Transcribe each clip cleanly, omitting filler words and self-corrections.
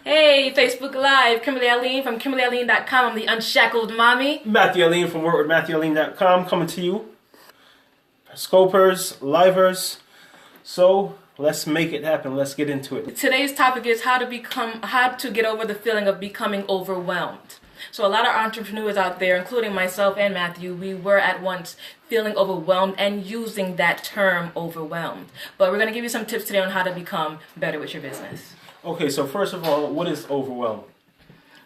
Hey, Facebook Live, Kimberly Aline from KimberlyAline.com. I'm the Unshackled Mommy. Matthew Aline from WorkWithMatthewAline.com coming to you. Scopers, livers. So let's make it happen. Let's get into it. Today's topic is how to get over the feeling of becoming overwhelmed. So a lot of entrepreneurs out there, including myself and Matthew, we were at once feeling overwhelmed and using that term overwhelmed. But we're going to give you some tips today on how to become better with your business. Okay, so first of all, what is overwhelm?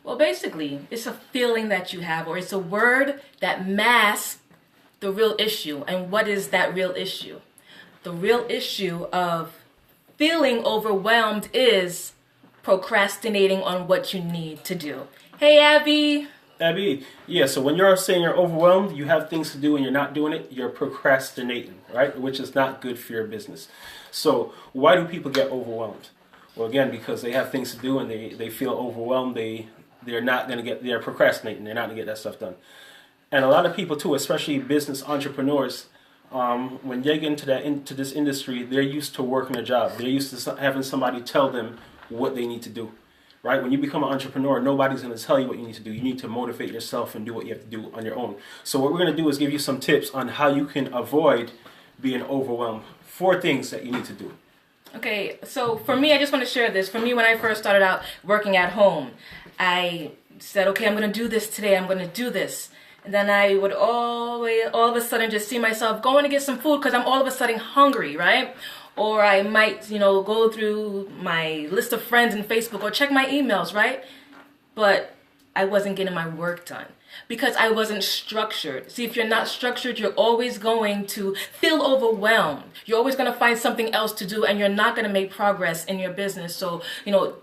Well, basically, it's a feeling that you have, or it's a word that masks the real issue. And what is that real issue? The real issue of feeling overwhelmed is procrastinating on what you need to do. Hey, Abby. Abby, yeah, so when you're saying you're overwhelmed, you have things to do and you're not doing it, you're procrastinating, right? Which is not good for your business. So why do people get overwhelmed? Well, again, because they have things to do and they feel overwhelmed, they're procrastinating, they're not going to get that stuff done. And a lot of people too, especially business entrepreneurs, when they get into this industry, they're used to working a job. They're used to having somebody tell them what they need to do, right? When you become an entrepreneur, nobody's going to tell you what you need to do. You need to motivate yourself and do what you have to do on your own. So what we're going to do is give you some tips on how you can avoid being overwhelmed. 4 things that you need to do. Okay, so for me, I just want to share this. For me, when I first started out working at home, I said, okay, I'm going to do this today. I'm going to do this. And then I would all of a sudden just see myself going to get some food because I'm all of a sudden hungry, right? Or I might, go through my list of friends in Facebook or check my emails, right? But I wasn't getting my work done because I wasn't structured. See, if you're not structured, you're always going to feel overwhelmed. You're always going to find something else to do and you're not going to make progress in your business. So,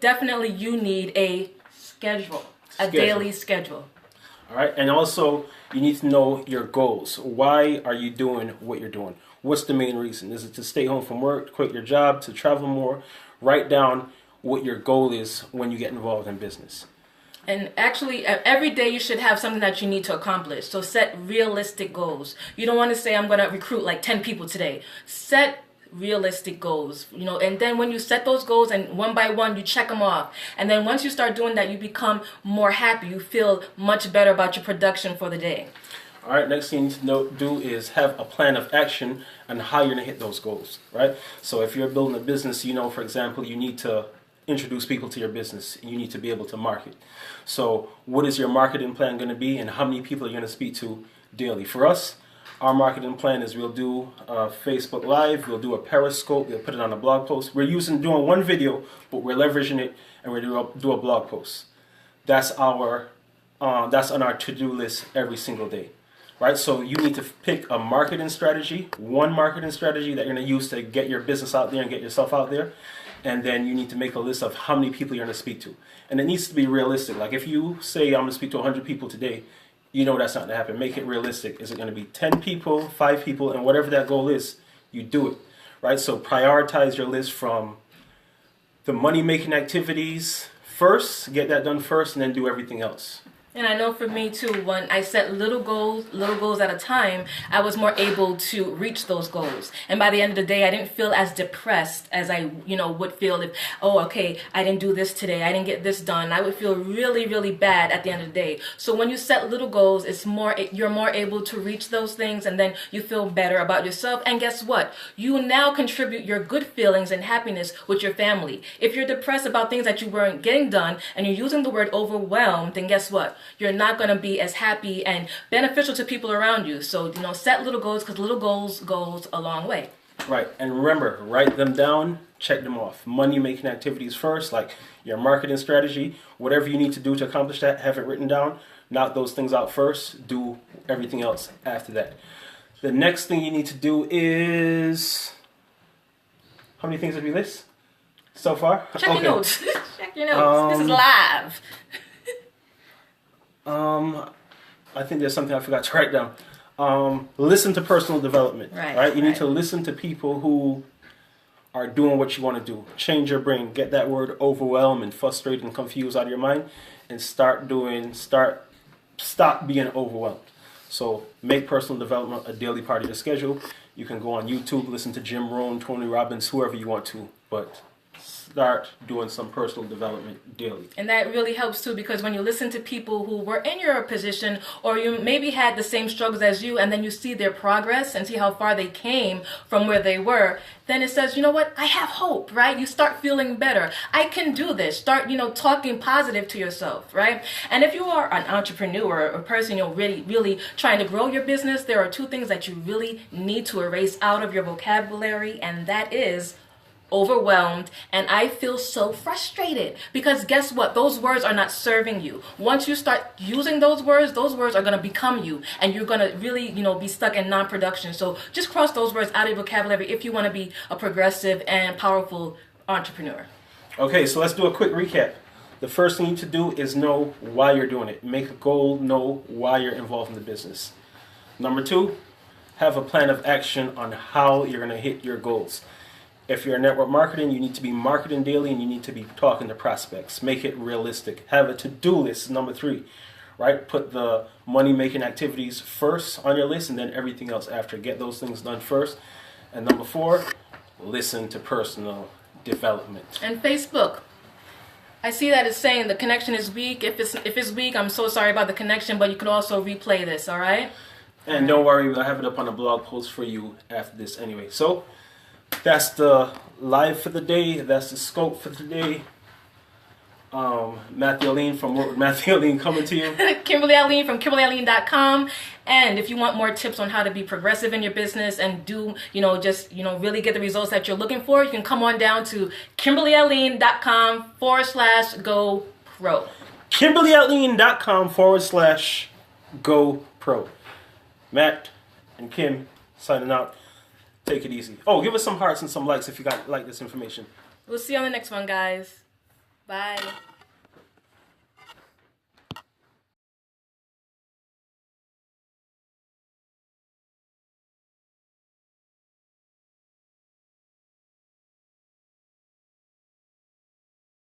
definitely you need a schedule, a daily schedule. All right, and also you need to know your goals. Why are you doing what you're doing? What's the main reason? Is it to stay home from work, quit your job, to travel more? Write down what your goal is when you get involved in business. And actually, every day you should have something that you need to accomplish. So set realistic goals. You don't want to say, I'm going to recruit like 10 people today. Set realistic goals, and then when you set those goals and one by one you check them off, and then once you start doing that, you become more happy. You feel much better about your production for the day. All right, next thing you need to do is have a plan of action on how you're going to hit those goals, right? So if you're building a business, for example, you need to introduce people to your business. You need to be able to market. So what is your marketing plan going to be, and how many people are you going to speak to daily? For us, our marketing plan is we'll do Facebook Live, we'll do a Periscope, we'll put it on a blog post. We're doing one video, but we're leveraging it, and we're do a blog post. That's on our to-do list every single day, right? So you need to pick a marketing strategy, one marketing strategy that you're going to use to get your business out there and get yourself out there. And then you need to make a list of how many people you're going to speak to. And it needs to be realistic. Like if you say, I'm going to speak to 100 people today, that's not going to happen. Make it realistic. Is it going to be 10 people, 5 people, and whatever that goal is, you do it, right? So prioritize your list from the money-making activities first, get that done first, and then do everything else. And I know for me too, when I set little goals at a time, I was more able to reach those goals. And by the end of the day, I didn't feel as depressed as I, would feel if, I didn't do this today, I didn't get this done. I would feel really, really bad at the end of the day. So when you set little goals, you're more able to reach those things, and then you feel better about yourself. And guess what? You now contribute your good feelings and happiness with your family. If you're depressed about things that you weren't getting done and you're using the word overwhelmed, then guess what? You're not going to be as happy and beneficial to people around you. So, set little goals, because little goals goes a long way. Right. And remember, write them down, check them off. Money-making activities first, like your marketing strategy. Whatever you need to do to accomplish that, have it written down. Knock those things out first. Do everything else after that. The next thing you need to do is... How many things have you listed so far? Check your notes. Check your notes. This is live. I think there's something I forgot to write down. Listen to personal development. Right? You need to listen to people who are doing what you want to do. Change your brain. Get that word overwhelm and frustrated and confused out of your mind, and stop being overwhelmed. So make personal development a daily part of your schedule. You can go on YouTube, listen to Jim Rohn, Tony Robbins, whoever you want to, but start doing some personal development daily. And that really helps too, because when you listen to people who were in your position, or you maybe had the same struggles as you, and then you see their progress and see how far they came from where they were, then it says, you know what, I have hope, right? You start feeling better. I can do this. Start, talking positive to yourself, right? And if you are an entrepreneur, a person, really trying to grow your business, there are two things that you really need to erase out of your vocabulary, and that is overwhelmed, and I feel so frustrated, because guess what? Those words are not serving you. Once you start using those words are going to become you, and you're going to really, be stuck in non-production. So just cross those words out of your vocabulary if you want to be a progressive and powerful entrepreneur. Okay, so let's do a quick recap. The first thing you need to do is know why you're doing it. Make a goal, know why you're involved in the business. Number 2, have a plan of action on how you're going to hit your goals. If you're in network marketing, you need to be marketing daily, and you need to be talking to prospects. Make it realistic. Have a to-do list, number 3, right? Put the money-making activities first on your list, and then everything else after. Get those things done first. And number 4, listen to personal development. And Facebook. I see that it's saying the connection is weak. If it's weak, I'm so sorry about the connection, but you can also replay this, all right? And don't worry, we'll have it up on a blog post for you after this anyway. So that's the live for the day. That's the scope for today. Matthew Aline from Work with Matthew Aline coming to you. Kimberly Aline from KimberlyAline.com. And if you want more tips on how to be progressive in your business and do, really get the results that you're looking for, you can come on down to KimberlyAline.com/GoPro. KimberlyAline.com/GoPro. Matt and Kim signing out. Take it easy. Oh, give us some hearts and some likes if you like this information. We'll see you on the next one, guys. Bye.